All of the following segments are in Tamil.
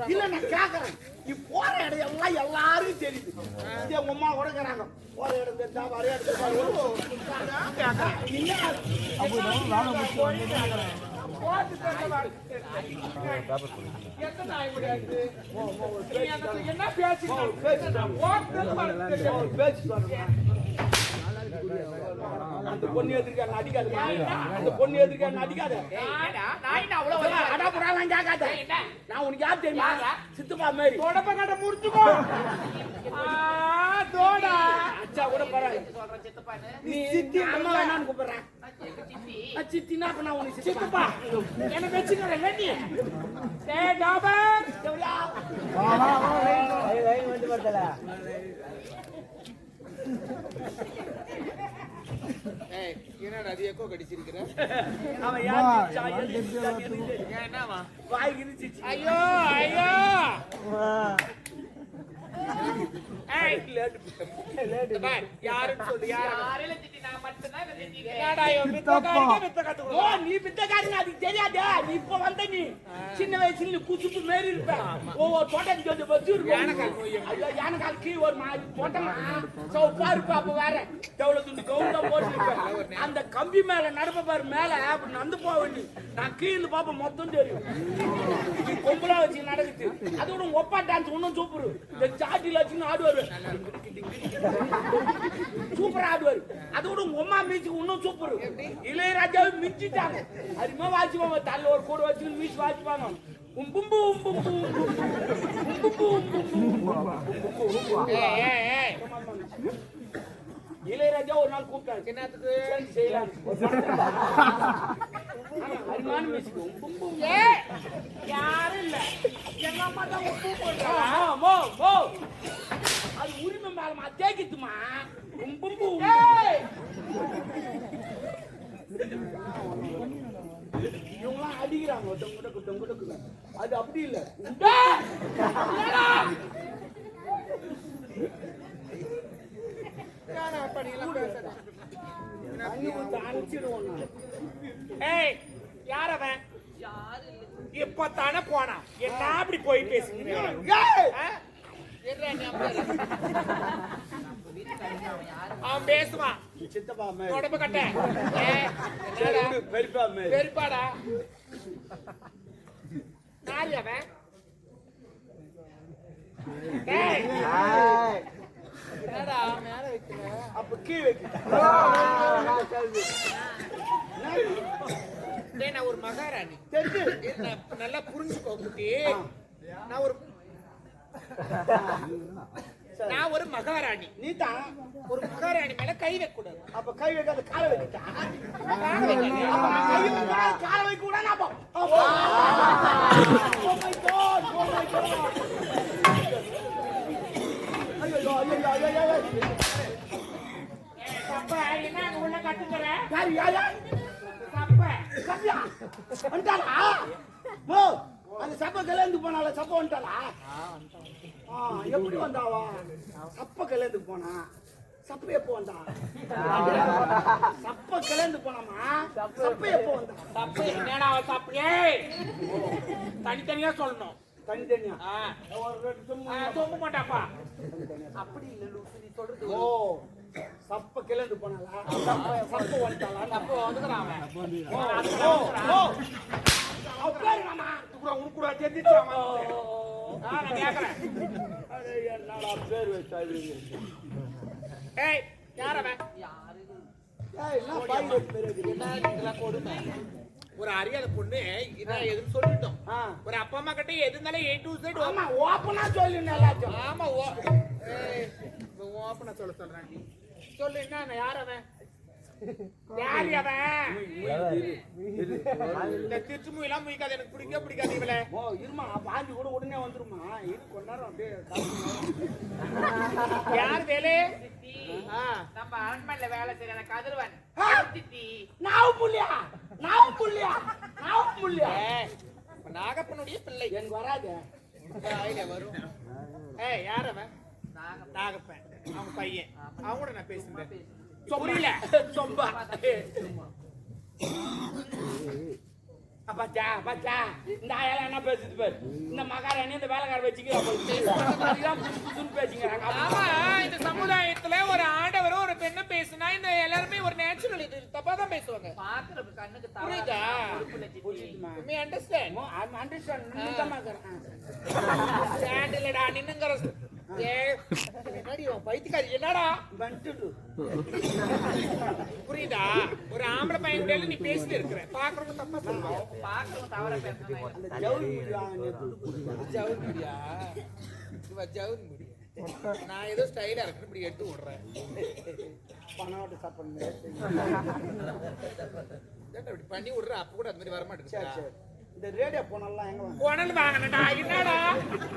இல்ல நான் கேக்குறேன் நீ போற இடம் எல்லாம் எல்லாரும் தெரியுது இதே உங்க அம்மா உடக்கிறாங்க போற இடம் தெரிஞ்சா வர இடத்துல என்ன பேச்சு அந்த பொண்ணு எதிர்க்க நடிக்காது அந்த பொண்ணு எதிர்க்க நடிக்காத நான் உனக்கு யார் தெரியுமா சித்துப்பா மாரி தொடப்ப கட்ட முடிச்சுக்கோ தோடா அச்சா கூட பரவாயில்ல நீ சித்தி அம்மா வேணான்னு கூப்பிடுறேன் சித்தினா அப்ப நான் உனக்கு சித்துப்பா என்ன வச்சுக்கிறேன் நீ என்னடா அது எக்கோ கடிச்சிருக்கிற அவன் யார் என்னவா வாய் கிழிச்சு ஐயோ ஐயோ ஏய் லேட் பாய் யாருன்னு சொல்லு யாரேல திட்டி நான் மட்டும் தான் திட்டிங்க என்னடா வித்த கத்துறோ ஓ நீ வித்தகாரங்க அதுக்கு தெரியாதே நீ இப்ப வந்த நீ சின்ன வயசுல நீ குசுப்பு மேரி இருப்ப ஓ தோட்டத்துக்கு வந்து வச்சு இருப்ப ஐயோ யானகால் கீ ஒரு மாதிரி போட்டமா சோ பாரு பாப்ப வேற டவுல துண்டு கவுண்டா போட்டுருப்ப அந்த கம்பி மேல நடப்ப பாரு மேல அப்படி நடந்து போவ நீ நான் கீழ பாப்ப மொத்தம் தெரியும் நீ கொம்பளா வச்சு நடக்குது அதோட ஒப்பா டான்ஸ் இன்னும் சூப்பர் இந்த சாட்டில வச்சு ஆடுவாரு சூப்பர் ஆடுவாரு அதோட உம்மா மியூசிக் இன்னும் சூப்பர் இளையராஜாவை மிஞ்சிட்டாங்க அருமையா வாசிப்பாங்க தள்ள ஒரு கூட வச்சு மியூசிக் வாசிப்பாங்க இளையராஜா ஒரு நாள் கூப்பிட்டாரு என்னத்துக்கு செய்யலாம் அருமையான மியூசிக் யாரும் இல்ல எங்க அம்மா தான் அது உரிமை மேலமா தேக்கித்துமா இவங்களாம் அடிக்கிறாங்க தொங்குடக்கு அது அப்படி இல்ல யாரவன் இப்பத்தானே போனா என்ன அப்படி போய் பேசுங்க அவன் பேசுவான் சித்தப்பா உடம்பு கட்ட பெருப்பாடா யாரு அவன் அப்ப கீ வைக்க நான் ஒரு மகாராணி தெரிஞ்சு நல்லா புரிஞ்சுக்கோ குட்டி நான் ஒரு மகாராணி நீ தான் ஒரு மகாராணி மேல கை வைக்க கூடாது அப்ப கை வைக்காத கால வைக்க கால வைக்க கூடாது உள்ள கட்டுக்கிற அந்த சப்ப கல்யாணத்து போனால சப்ப வந்துட்டாளா எப்படி வந்தாவா சப்ப கல்யாணத்துக்கு போனா சப்ப எப்போ வந்தா சப்ப கல்யாணத்து போனாமா சப்ப எப்போ வந்தா சப்ப என்னடா சப்பே தனித்தனியா சொல்லணும் தனித்தனியா தொம்ப மாட்டாப்பா அப்படி இல்ல லூசு நீ சொல்றது ஓ சப்ப கல்யாணத்து போனாலா சப்ப வந்துட்டாளா சப்ப வந்துக்கிறான் அவன் உனக்கு கூட தெரிஞ்சிச்சாமா நான் கேக்குறேன் என்னடா பேர் வச்சா ஏய் யார் அவன் ஒரு அறியாத பொண்ணு இதான் எதுன்னு சொல்லிட்டோம் ஒரு அப்பா அம்மா கிட்ட எது இருந்தாலும் A to Z ஓப்பனா சொல்லுங்க எல்லாத்தையும் ஆமா ஓப்பனா சொல்றேன் சொல்லு என்ன யார் அவன் யார் அவன் இந்த திருச்சுமு எல்லாம் முயக்காது எனக்கு பிடிக்காது இவளே இருமா பாஞ்சு கூட உடனே வந்துருமா இரு கொஞ்ச நேரம் அப்படியே யார் வேலை நம்ம அரண்மனையில வேலை செய்யற கதிரவன் நாவும் புள்ளியா நாகப்பனுடைய பிள்ளை எனக்கு வராது வரும் யார் அவன் நாகப்பன் அவன் பையன் அவங்க கூட நான் பேசுறேன் புரியல சொம்பா பாச்சா பாச்சா இந்த ஆயால என்ன பேசுது பாரு இந்த மகாராணி இந்த வேலைக்கார வச்சுக்க பேசிக்கிறாங்க. ஆமா இந்த சமுதாயத்துல ஒரு ஆடவர் ஒரு பெண்ணை பேசுனா இந்த எல்லாருமே ஒரு நேச்சுரல் இது தப்பா தான் பேசுவாங்க. பாக்குற கண்ணுக்கு புரியுதா? Me understand? I'm understand. நின்னுதாமா இருக்கறேன். ஸ்டாண்ட் இல்லடா நின்னுங்கற. என்னடி பைத்தியக்காரி என்னடா வந்துடு. புரியுதா? ஒரு ஆம்பளை பையன் கூட நீ பேசிட்டு இருக்கற. பாக்குறவங்க தப்பா சொல்லுவாங்க. பாக்குறவங்க தவறா பேசுறாங்க. அந்த ஜவுளி முடியாங்க. ஜவுளி முடியா? இவ ஜவுளி முடி. நான் ஏதோ ஸ்டைலா இருக்கு இப்படி எடுத்து விடுறேன். பணோட சாப்பிடுங்க. இப்படி பண்ணி விடுற அப்ப கூட அந்த மாதிரி வர மாட்டேங்குது. இந்த ரேடியோ போனலாம் எங்க வாங்க? போனல் வாங்கனடா என்னடா?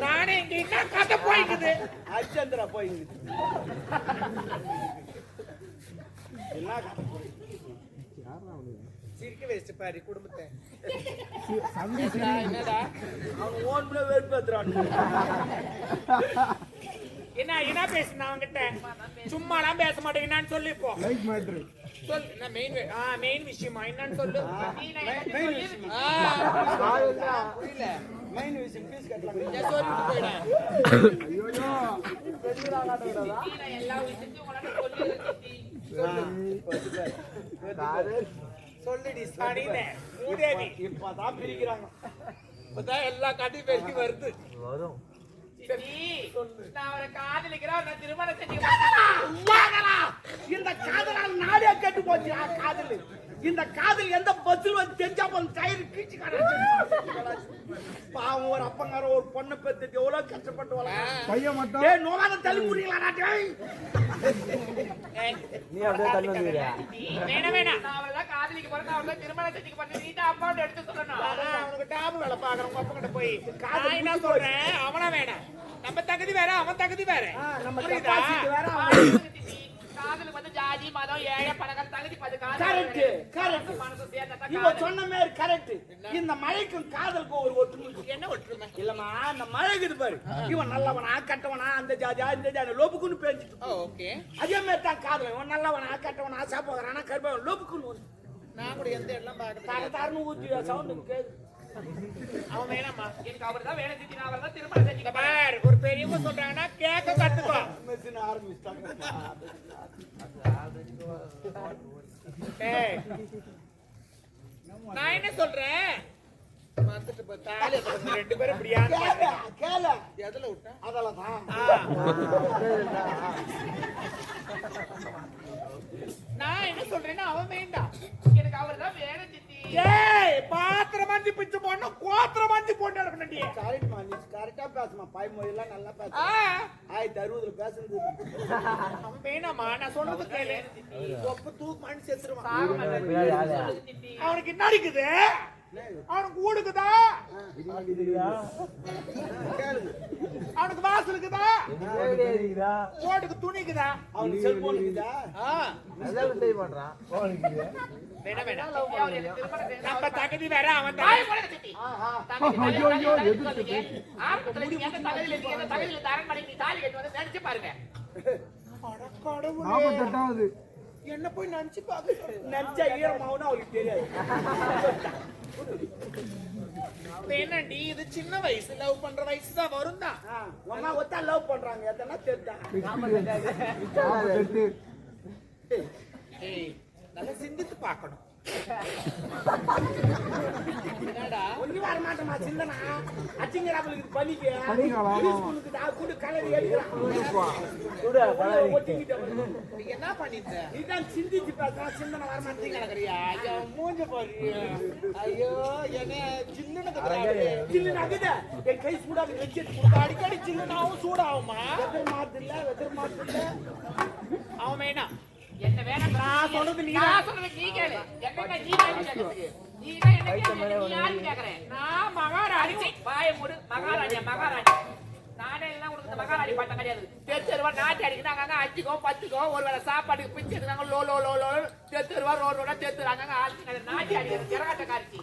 நானே இங்க என்ன கதை போயிக்குது? அச்சந்திரா போயிங்குது. என்ன கதை போய்? சிரிக்க வச்சு பாரு குடும்பத்தை. என்னடா? அவன் ஓன்ல வெறுப்பேத்துறான். என்ன என்ன பேசுனா அவங்கிட்ட? சும்மாலாம் பேச மாட்டேங்கன்னு சொல்லி போ. Like matter. சொல் என்ன மெயின் விஷயமா என்னன்னு சொல்லு. மெயின் விஷயம். புரியல. மெயின் விஷயம் பீஸ் கட்டலாம். நான் சொல்லிட்டு போய்டா. ஐயோ பெரியடா காட்டடா. நீ எல்லா விஷயத்தையும் உனக்கு சொல்லி சொல்லுடி சாணினே. மூதேவி இப்பதான் பிரிக்கிறாங்க. இப்பதான் எல்லா காட்டி பேசி வருது. வரும். நான் அவரை காதலிக்கிறேன் நான் திருமணம் செஞ்சு இந்த காதலால் நாடே கெட்டு போச்சு. காதல் இந்த காதல் எந்த பஸ்ஸில் வந்து தெரிஞ்சா போன டயர் கீச்சு பாவம் ஒரு அப்பங்கார ஒரு பொண்ணை பெற்று எவ்வளவு கஷ்டப்பட்டு பையன் மட்டும் நோவாத தள்ளி முடியலா. நீ அப்படியே தள்ளி வந்துறியா? வேணாம் நான் அவரை தான் காதலிக்க போறேன். நான் அவரை திருமணம் செஞ்சு பண்ணி நீ தான் அப்பாவோட எடுத்து சொல்லணும். அவனுக்கு டாப் வேலை பாக்குறேன் உங்க அப்பா கிட்ட போய் நான் என்ன சொல்றேன் அவனா வேணாம். நம்ம தகுதி வேற அவன் தகுதி வேற. நம்ம கெப்பாசிட்டி வேற. காதலுக்கு வந்து ஜாதி மதம் ஏழை பணக்கார தகுதி பாது கரெக்ட் கரெக்ட் மனசு சேர்ந்தா இவ சொன்ன மாதிரி கரெக்ட். இந்த மழைக்கும் காதலுக்கும் ஒரு ஒற்றுமை. என்ன ஒற்றுமை? இல்லம்மா அந்த மழைக்குது பாரு இவன் நல்லவனா கட்டவனா அந்த ஜாதியா இந்த ஜாதி லோப்புக்குன்னு பேஞ்சிட்டு. ஓகே அதே மாதிரி தான் காதல் இவன் நல்லவனா கட்டவனா சாப்பிடுறானா கருப்பவன் லோப்புக்குன்னு நான் கூட எந்த எல்லாம் பாக்குறது தர தரன்னு ஊத்தி சவுண்ட் கேக்குது. அவன் வேணாமா எனக்கு அவர் தான் வேணும் சித்தி நான் அவர் தான் திருமணம் செஞ்சு பார் ஒரு பெரியவங்க சொல்றாங்கன்னா கேட்க கத்துக்கோ. மெஷின் ஆரம்பிச்சிட்டாங்க. ஏய் நான் என்ன சொல்றேன் வந்துட்டு தாலி ரெண்டு பேரும் இப்படியா கேள எதுல விட்டா அதெல்லாம் நான் என்ன சொல்றேன்னா அவன் வேண்டாம் எனக்கு அவர் தான் வேணும் சித்தி. ஏய் பாத்திரம் மஞ்சி பிச்சு போடணும் கோத்திரம் மஞ்சி போட்டு இருக்கணும்டி. கரெக்ட்மா நீ கரெக்டா பேசுமா பாய் மொழியெல்லாம் நல்லா பேச. 1060 பேசுறது அவன் வேணாமா நான் சொல்றது கேளு. ஒப்பு தூக்கு செத்துருவான். அவனுக்கு என்ன இருக்குது? அவனுக்கு ஊடுக்குதா? அவனுக்கு வாசல் இருக்குதா? ஓட்டுக்கு துணிக்குதா? அவனுக்கு செல்போன் இருக்குதா? வேணாம் வேணாம் அவர் எனக்கு திருமணம் செஞ்சு நம்ம தகுதி வேற அவன் தாய் தகுதி போடுங்க சித்தி. தகுதியில தரன் பண்ணி நீ தாலி கட்டி வந்து நினைச்சு பாருங்க. என்ன போய் நினைச்சு பாக்க நச்சா ஈரமாவுன்னு அவளுக்கு தெரியாது. என்னடி இது சின்ன வயசு லவ் பண்ற வயசு தான் வரும் தான். ஒன்னா ஒத்தா லவ் பண்றாங்க எத்தனா தெரிஞ்சா. ஏய் நல்லா சிந்தித்து பார்க்கணும். என்னடா ஒண்ணு வர மாட்டேமா சிந்தனா அச்சிங்கடாங்களுக்கு பலிக்கு ஸ்கூலுக்கு கூடு கலரி எடுக்கிறான். என்ன பண்ணிட்ட? இதான் சிந்திச்சு பார்த்தா சிந்தனை வர மாட்டேங்க. கிடக்குறியா? ஐயோ மூஞ்ச பாரு. ஐயோ என்ன சில்லுன்னு சில்லு நகுத என் கை சூடாது வச்சு அடிக்கடி சில்லுனாவும் சூடாகுமா? வெதர் மாத்தில்ல அவன் வேணாம். என்ன வேணும் நான் சொல்றது நீ நான் சொல்றது நீ கேளு. என்ன நீ கேக்குறதுக்கு? நீ தான் என்ன கேக்குற? நீ யாரு கேக்குற? நான் மகாராணி. பாய மூடு மகாராணி மகாராணி. நானே எல்லாம் உனக்கு மகாராணி பாட்டம் கிடையாது. தெருவா நாட்டி அடிக்கிறாங்க அங்க 5கோ 10கோ ஒருவேளை சாப்பாட்டுக்கு பிச்சு எடுக்காங்க லோ லோ லோ லோ தெருவா ரோடோட தெருறாங்க ஆளுங்க நாட்டி அடிக்கிறது ஜெரகாட்ட காரிச்சி.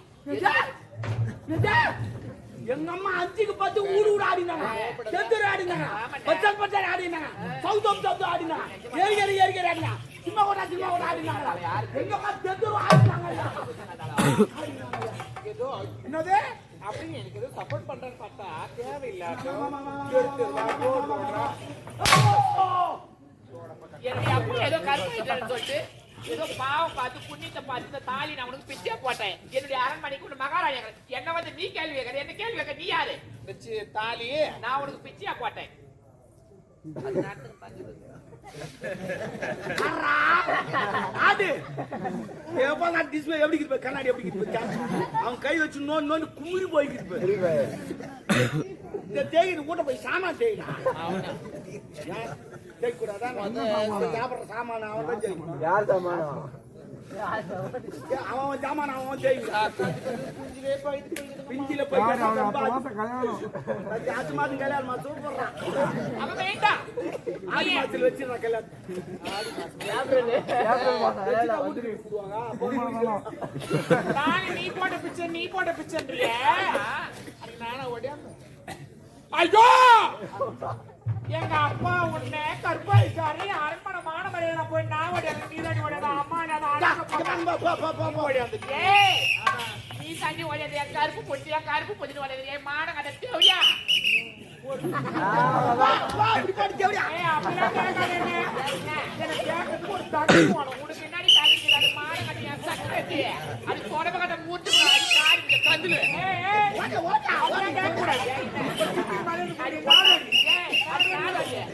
எங்க அம்மா 5க்கு 10 ஊடு ஆடினாங்க. தெரு ஆடினாங்க. பச்சல் ஆடினாங்க. சவுத் ஆடினாங்க. ஏரிகரி ஆடினாங்க. சின்ன ஓட ஆடினாங்க. எங்க அம்மா தெரு ஆடினாங்க. ஏதோ சப்போர்ட் பண்றேன்னு பார்த்தா தேவையில்லாத என்னுடைய அப்பா ஏதோ கருப்பாயிட்டாருன்னு சொல்லிட்டு ஏதோ பாவம் பார்த்து புண்ணியத்தை பார்த்து இந்த தாலி நான் உனக்கு பிச்சை போட்டேன். என்னுடைய அரண்மனைக்கு உள்ள மகாராஜா என்ன வந்து நீ கேள்வி கேட்கற, என்ன கேள்வி கேட்க நீ யாரு? வச்சு தாலி நான் உனக்கு பிச்சையா போட்டேன். அது எப்ப டிஸ்பிளே எப்படி இருக்கு, கண்ணாடி எப்படி இருக்கு, அவன் கை வச்சு நோண்டு நோண்டு குமுறி போய்க்கிட்டு இந்த தேய்க்கு கூட்ட போய் சாமான் தேய்க்கலாம் தேய்க்கூடாதான் சாப்பிட்ற சாமான அவன் தான் தேய்க்கணும். யார் சாமானம் அவன் சாமான அவன் தேய்க்கலாம். பிஞ்சில போய் ஆச்சு மாதம் கல்யாணமா சூப்பர்றான் அவன் வேண்டாம் ஆடி மாசத்துல வச்சிருந்தான் கல்யாணம் நீ போட்ட பிச்சைன்றிய நானும் ஓடியாந்து ஐயோ எங்க அப்பா உன்னை கற்பாய்க்காரு அரண்மனை மாணவரையில போய் நான் ஓடியாந்து நீதாடி ஓடியாத அம்மா ஓடியாந்து நீ தண்ணி ஓடியது என் கருப்பு பொட்டி ஓடியது என் மான கதை தேவையா உனக்கு பின்னாடி தள்ளி மான கட்டி என் சக்கரத்தி அது தொடர்பு கட்ட மூட்டு கந்துல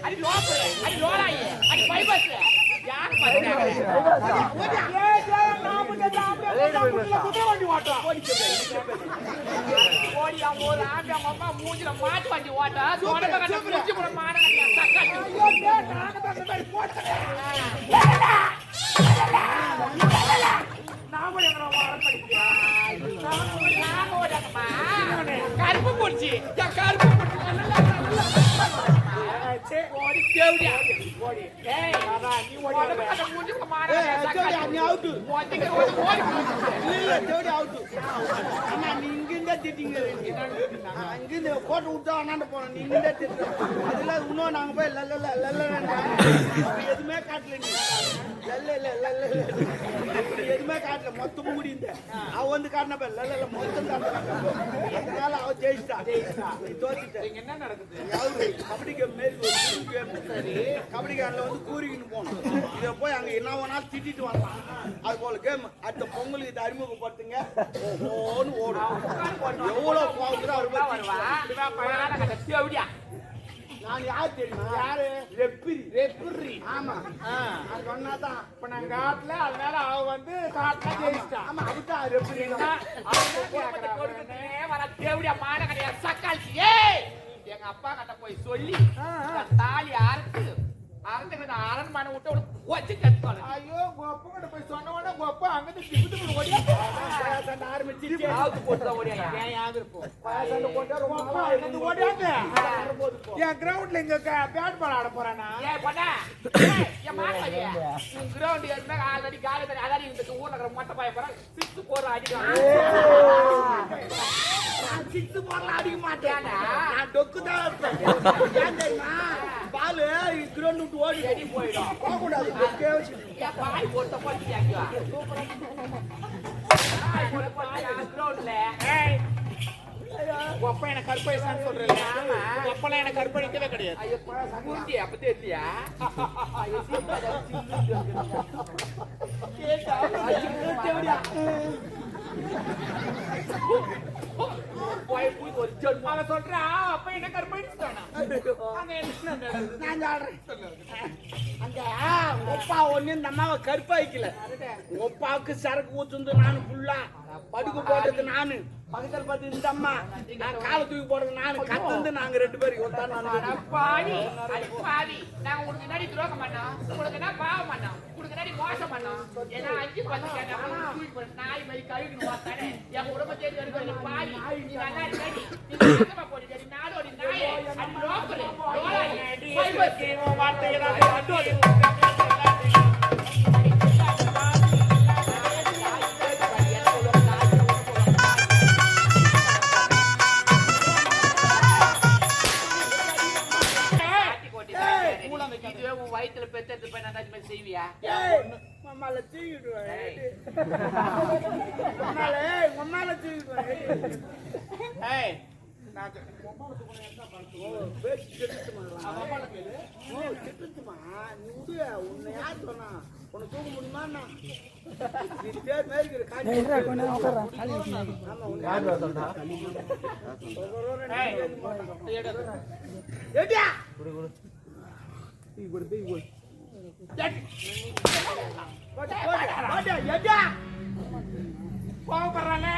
அது லோக்கல் அது லோலாயி அது பைபஸ் யார் ஓடியா ஒரு ஆம்பி அவங்க அம்மா மூஞ்சில மாட்டு வண்டி ஓட்டா தொடர்பு கட்ட முடிச்சு கூட மான கருப்பு போச்சு கருப்பு கோட்டை விட்டா அண்ணாண்டு போனோம் நீ இங்கே திட்டு அதுல இன்னும் நாங்க போய் எதுவுமே காட்டல நீ எதுவுமே காட்டல மொத்தமும் முடிந்த அவ வந்து காட்டினப்ப மொத்தம் அதனால அவ ஜெயிச்சிட்டா நீ தோத்துட்ட. என்ன நடக்குது? கபடி கேம் மாரி கபடி கேம்ல வந்து கூறிக்கின்னு போனோம். இதை போய் அங்க என்ன வேணாலும் திட்டிட்டு வரலாம். அது போல கேம் அடுத்த பொங்கலுக்கு இதை அறிமுகப்படுத்துங்க ஓடும். எவ்வளவு பாவுக்குதோ அவர் நான் யார் தெரியுமா? யாரு? ரெப்பிரி. ஆமா சொன்னாதான் இப்ப நான் காட்டல அதனால அவ வந்து காட்டுல ஜெயிச்சிட்டா. ஆமா அதுதான் ரெப்பிரி. எங்க அப்பா கிட்ட போய் சொல்லி தாலி அறுத்துக்கிட்ட அரண்மனை விட்டு வச்சு கத்துவாங்க. ஐயோ கொப்ப கிட்ட போய் சொன்ன உடனே கொப்ப அங்கிட்டு திப்பு ஓடியா ஆரம்பிச்சு போட்டு ஓடியா ஏன் யாது இருப்போம் ஓடியாங்க என் கிரவுண்ட்ல இங்க பேட் பால் ஆட போறானா? ஏன் பண்ண என் மாட்டாங்க உன் கிரவுண்ட் இருந்தா ஆல்ரெடி காலி தண்ணி அதாடி இந்த ஊர்ல இருக்கிற மொட்டை பாய போறா 6 போற அடிக்கலாம். 6 போறல அடிக்க மாட்டேன். நான் டொக்கு தான் இருப்பேன். ஏன் தெரியுமா? பால் கிரவுண்ட் விட்டு ஓடி ரெடி போயிடும். போக கூடாது. ஏன் பாய் போட்ட போட்டியாங்க கிரவுண்ட்ல கொப்ப எனக்கு கற்பழிச்சான்னு சொல்றேன். கொப்பெல்லாம் எனக்கு கற்பழிக்கவே கிடையாது. குருட்டி அப்ப தெரியா சொல்றா அப்ப என்ன கற்பழிச்சுட்டானா? அந்த ஒப்பா ஒண்ணு இந்த அம்மாவை கருப்பாய்க்கல. ஒப்பாவுக்கு சரக்கு ஊத்துந்து நானு ஃபுல்லா படுக்கு போட்டது நானு பக்கத்துல பார்த்து இந்த அம்மா நான் காலை தூக்கி போடுறது நானு கத்துந்து நாங்க 2 பேரும் பாவி நாங்க உனக்கு முன்னாடி துரோகம் பண்ணோம், உனக்கு என்ன பாவம் பண்ணோம், உனக்கு முன்னாடி மோசம் பண்ணோம். ஏன்னா 5 நாய் மாதிரி கழுவின்னு பார்த்தானே என் குடும்பத்தை பாவி நீ நல்லா இருக்காடி நீ போட்டு நாடோடி நாயே அது லோக்கல் வயிற்றுல பெத்து போய் நான் செய்வியா? மம்மால தூக்கிடுவேன். நான் பேசி திட்டுமா நீ விடு உன்னை யார் சொன்னா உன்னை தூக்க முடியுமா நீ பேர் மாதிரி இருக்கிற கோவப்படுறானே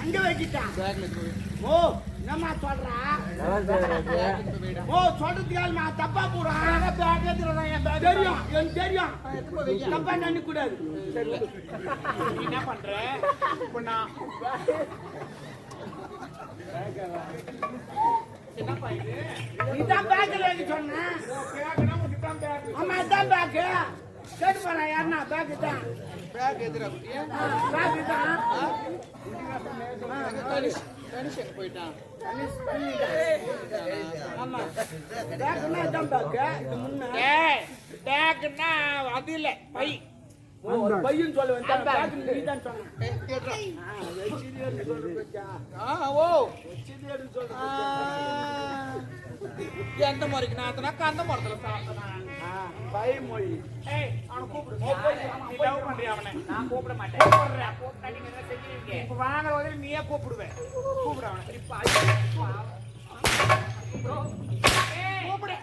எங்க வைக்கிட்டான் ஓ என்னம்மா சொல்றா ஓ சொல்றதுக்காக நான் தப்பா போடுறேன் தெரியும் எனக்கு தெரியும் தப்பா நினைக்க கூடாது நீ என்ன பண்ற இப்ப நான் என்னப்பா இது இதான் பேக்கல சொன்னேன் பேக்னா உனக்குதான் பேக் ஆமா இதான் பேக்கு கேட்டு போறேன் யாருன்னா பேக்கு தான் பேக் எதிரா குட்டியா பேக்கு தான் கணிஷன் போயிட்டான் ஆமா பேக்குன்னா இதான் பேக்கு இது முன்ன ஏய் பேக்னா அது இல்ல பை ஒரு பையன் சொல்ல வந்தேன் பேக்கு நீ தான் சொன்னேன் கேட்றா வெச்சிடியன்னு சொல்றா ஓ வெச்சிடியன்னு சொல்றா எந்த முறைக்கு நான் கந்த மரத்துல சாப்பிட்டேன் பை மொழி ஏய் அவனை கூப்பிடு நீ லவ் பண்றியா அவனை நான் கூப்பிட மாட்டேன் கூப்பிட்டா நீங்க என்ன செஞ்சுருவீங்க இப்ப வாங்குற வகையில் நீயே கூப்பிடுவேன் கூப்பிடு அவனை இப்ப கூப்பிடு